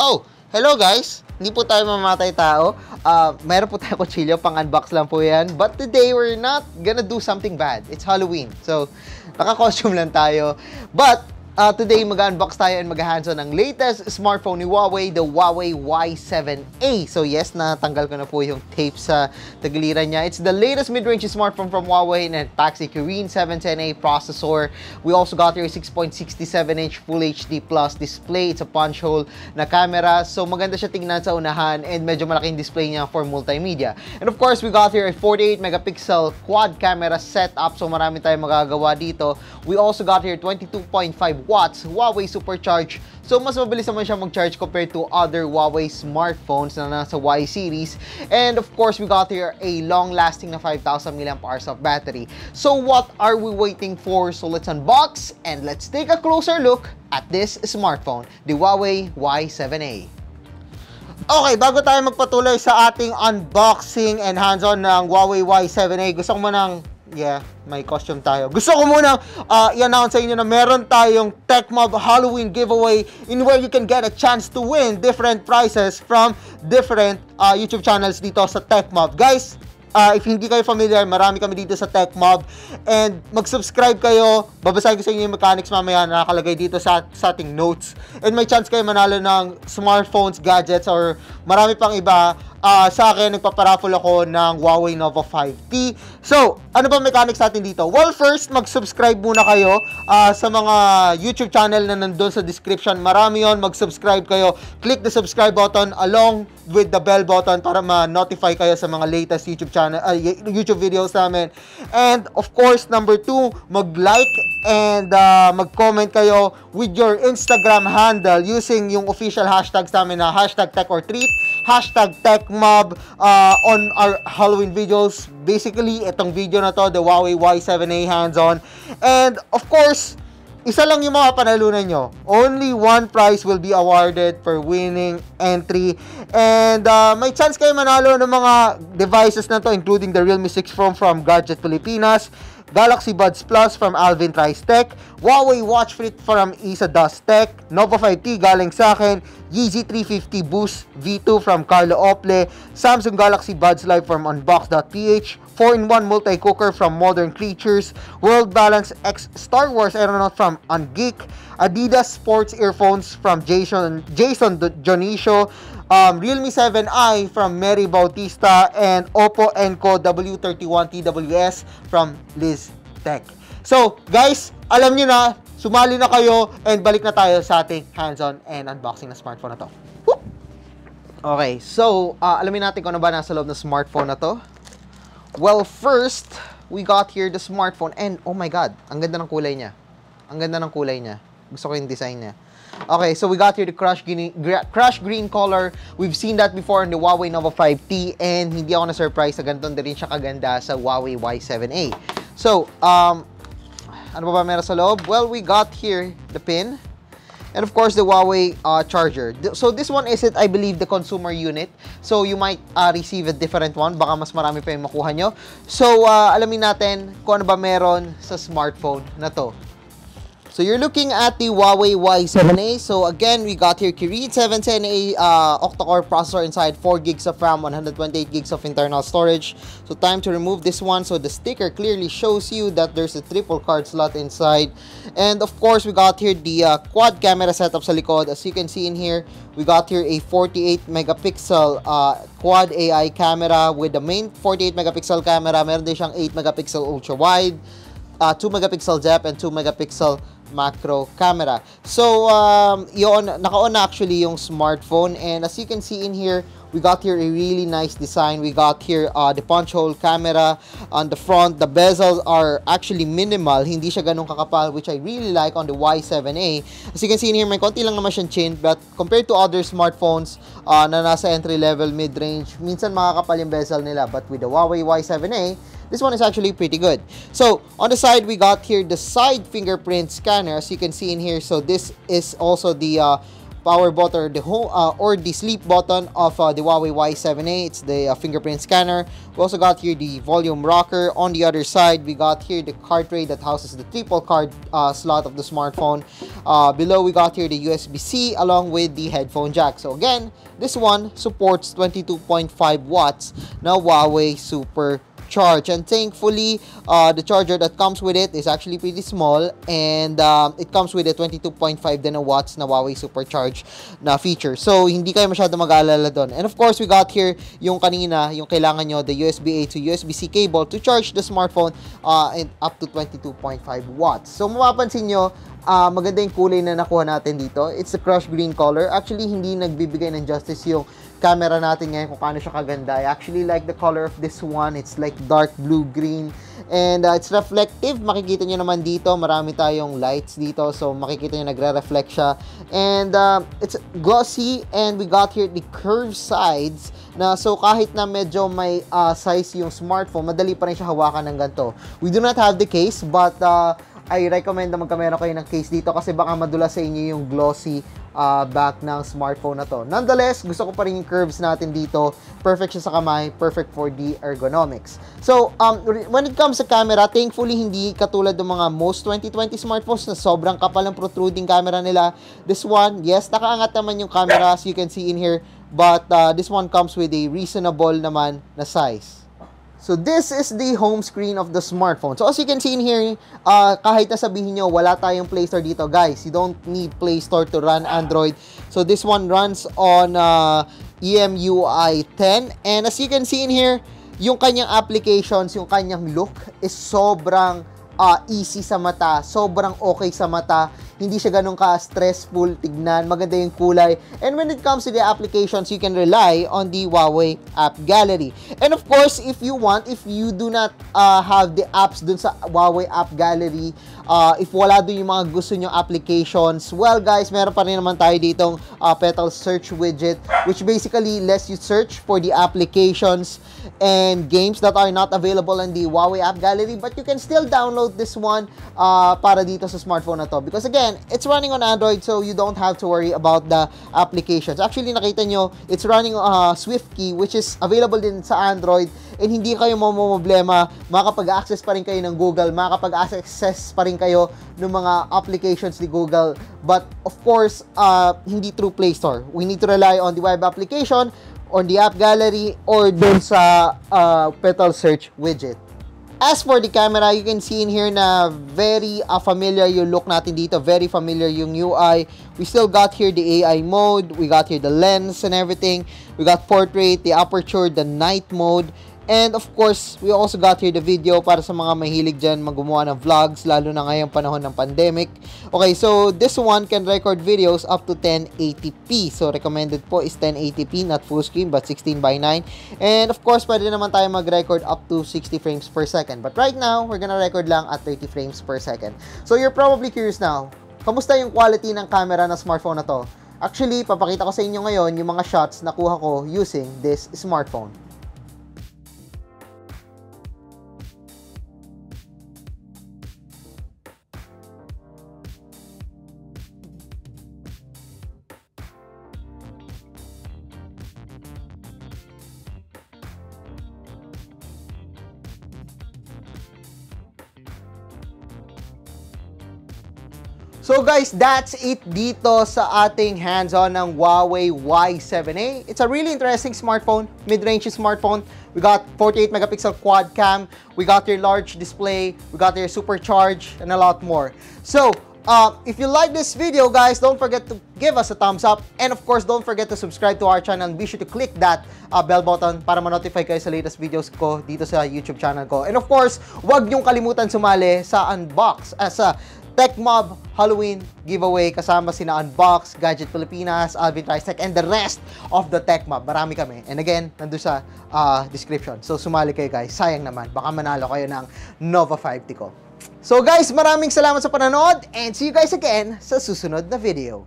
Oh, hello guys! Hindi po tayo mamamatay tao. Meron po tayo kutsilyo, pang-unbox lang po yan. But today, we're not gonna do something bad. It's Halloween. So, naka-costume lang tayo. But, today, mag-unbox tayo and mag-hands-on ang latest smartphone ni Huawei, the Huawei Y7a. So yes, natanggal ko na po yung tape sa tagiliran niya. It's the latest mid-range smartphone from Huawei and it packs a Kirin 710A processor. We also got here a 6.67-inch Full HD Plus display. It's a punch hole na camera. So maganda siya tingnan sa unahan and medyo malaking display niya for multimedia. And of course, we got here a 48-megapixel quad camera setup. So marami tayong magagawa dito. We also got here 22.5 watts Huawei Supercharge. So mas mabilis naman siya mag-charge compared to other Huawei smartphones na nasa Y series. And of course, we got here a long-lasting na 5,000 mAh of battery. So what are we waiting for? So let's unbox and let's take a closer look at this smartphone, the Huawei Y7a. Okay, bago tayo magpatuloy sa ating unboxing and hands-on ng Huawei Y7a, gusto ko munang may costume tayo. Gusto ko muna i-announce sa inyo na meron tayong Techmob Halloween giveaway in where you can get a chance to win different prizes from different YouTube channels dito sa Techmob. Guys, if hindi kayo familiar, marami kami dito sa Techmob and mag-subscribe kayo. Babasahin ko sa inyo yung mechanics mamaya na nakalagay dito sa ating notes. And may chance kayo manalo ng smartphones, gadgets, or marami pang iba. Sa akin, nagpaparaffle ako ng Huawei Nova 5T. So, ano ba mechanics natin dito? Well, first, mag-subscribe muna kayo sa mga YouTube channel na nandun sa description. Marami yon, mag-subscribe kayo. Click the subscribe button along with the bell button para ma-notify kayo sa mga latest YouTube channel, YouTube videos namin. And, of course, number 2, mag-like and mag-comment kayo with your Instagram handle using yung official hashtags namin na hashtag #TechOrTreat, hashtag Techmob on our Halloween videos. Basically, itong video na to, the Huawei Y7a hands-on. And of course, isa lang yung mga panalunan nyo. Only one prize will be awarded for winning entry. And may chance kayo manalo ng mga devices na to, including the Realme 6 Pro from Gadget Pilipinas, Galaxy Buds Plus from Alvin Trice Tech, Huawei Watch Fit from Isa Dust Tech, Nova 5T galing sa akin, Yeezy 350 Boost V2 from Carlo Ople, Samsung Galaxy Buds Live from Unbox.ph, 4-in-1 multi-cooker from Modern Creatures, World Balance X Star Wars Aeronaut from Ungeek, Adidas Sports Earphones from Jason Dionisio, Realme 7i from Mary Bautista, and Oppo Enco W31 TWS from Liz Tech. So, guys, alam nyo na, sumali na kayo and balik na tayo sa ating hands-on and unboxing na smartphone na to. Whoop! Okay, so, alamin natin kung ano ba nasa loob ng smartphone na to. Well, first, we got here the smartphone and oh my god, ang ganda ng kulay niya. Ang ganda ng kulay niya. Gusto ko yung design niya. Okay, so we got here the crush green color. We've seen that before in the Huawei Nova 5T and hindi ako na-surprise na ganito din siya kaganda sa Huawei Y7a. So, ano ba meron sa loob? Well, we got here the pin and of course the Huawei charger. So this one is I believe, the consumer unit. So you might receive a different one. Baka mas marami pa yung makuha nyo. So, alamin natin kung ano ba meron sa smartphone na to. So you're looking at the Huawei Y7a. So again, we got here Kirin 710A octa-core processor inside, 4 gigs of RAM, 128 gigs of internal storage. So time to remove this one. So the sticker clearly shows you that there's a triple card slot inside. And of course, we got here the quad camera setup sa likod. As you can see in here, we got here a 48 megapixel quad AI camera with the main 48 megapixel camera. Meron din siyang 8 megapixel ultra wide, 2 megapixel depth, and 2 megapixel macro camera. So, yun, naka-on na actually yung smartphone. And as you can see in here, we got here a really nice design. We got here the punch hole camera on the front. The bezels are actually minimal. Hindi siya ganun kakapal, which I really like on the Y7a. As you can see in here, may konti lang naman siyang chin. But compared to other smartphones na nasa entry-level, mid-range, minsan makakapal yung bezel nila. But with the Huawei Y7a, this one is actually pretty good. So, on the side, we got here the side fingerprint scanner, as you can see in here. So, this is also the power button, or the sleep button of the Huawei Y7a. It's the fingerprint scanner. We also got here the volume rocker. On the other side, we got here the card tray that houses the triple card slot of the smartphone. Below, we got here the USB-C along with the headphone jack. So again, this one supports 22.5 watts na Huawei Super Charge, and thankfully the charger that comes with it is actually pretty small, and it comes with a 22.5 din na watts na Huawei Supercharge na feature, so hindi kayo masyado mag-aalala doon. And of course, we got here yung kanina, yung kailangan nyo, the USB-A to USB-C cable to charge the smartphone and up to 22.5 watts. So mapapansin nyo, maganda yung kulay na nakuha natin dito. It's a crushed green color. Actually, hindi nagbibigay ng justice yung camera natin ngayon kung paano siya kaganda. I actually like the color of this one. It's like dark blue-green. And it's reflective. Makikita nyo naman dito. Marami tayong lights dito. So, makikita nyo nagre-reflect siya. And it's glossy. And we got here the curved sides. So, kahit na medyo may size yung smartphone, madali pa rin siya hawakan ng ganito. We do not have the case, but I recommend na magkamera kayo ng case dito kasi baka madulas sa inyo yung glossy back ng smartphone na to. Nonetheless, gusto ko pa rin yung curves natin dito. Perfect siya sa kamay, perfect for the ergonomics. So, when it comes sa camera, thankfully, hindi katulad ng mga most 2020 smartphones na sobrang kapal ng protruding camera nila. This one, yes, nakaangat naman yung camera as you can see in here, but this one comes with a reasonable naman na size. So, this is the home screen of the smartphone. So, as you can see in here, kahit na sabihin nyo, wala tayong Play Store dito. Guys, you don't need Play Store to run Android. So, this one runs on EMUI 10. And as you can see in here, yung kanyang applications, yung kanyang look is sobrang easy sa mata. Sobrang okay sa mata. Hindi siya ganun ka-stressful tignan. Maganda yung kulay. And when it comes to the applications, you can rely on the Huawei App Gallery. And of course, if you want, if you do not have the apps dun sa Huawei App Gallery, if wala dun yung mga gusto nyong applications, well guys, meron pa rin naman tayo ditong Petal Search widget, which basically lets you search for the applications and games that are not available in the Huawei App Gallery, but you can still download this one para dito sa smartphone na to. Because again, it's running on Android, so you don't have to worry about the applications. Actually, nakita nyo, it's running SwiftKey, which is available din sa Android, and hindi kayo mamomblema. Makakapag-access pa rin kayo ng Google, makakapag-access pa rin kayo ng mga applications ni Google. But of course, hindi through Play Store. We need to rely on the web application, on the App Gallery, or dun sa Petal Search widget. As for the camera, you can see in here na very familiar yung look natin dito. Very familiar yung UI. We still got here the AI mode. We got here the lens and everything. We got portrait, the aperture, the night mode. And of course, we also got here the video para sa mga mahilig dyan gumawa ng vlogs, lalo na ngayong panahon ng pandemic. Okay, so this one can record videos up to 1080p. So recommended po is 1080p, not full screen, but 16:9. And of course, pwede naman tayo mag-record up to 60 frames per second. But right now, we're gonna record lang at 30 frames per second. So you're probably curious now, kamusta yung quality ng camera ng smartphone na to? Actually, papakita ko sa inyo ngayon yung mga shots na kuha ko using this smartphone. So guys, that's it dito sa ating hands-on ng Huawei Y7a. It's a really interesting smartphone, mid-range smartphone. We got 48 megapixel quad cam, we got your large display, we got your supercharge, and a lot more. So, if you like this video, guys, don't forget to give us a thumbs up. And of course, don't forget to subscribe to our channel. Be sure to click that bell button para ma-notify kayo sa latest videos ko dito sa YouTube channel ko. And of course, huwag niyong kalimutan sumali sa sa Techmob Halloween giveaway kasama sina Unbox, Gadget Pilipinas, Alvin Tech, and the rest of the Techmob. Marami kami. And again, nandun sa description. So, sumali kayo guys. Sayang naman. Baka manalo kayo ng Nova 5T ko. So guys, maraming salamat sa panonood and see you guys again sa susunod na video.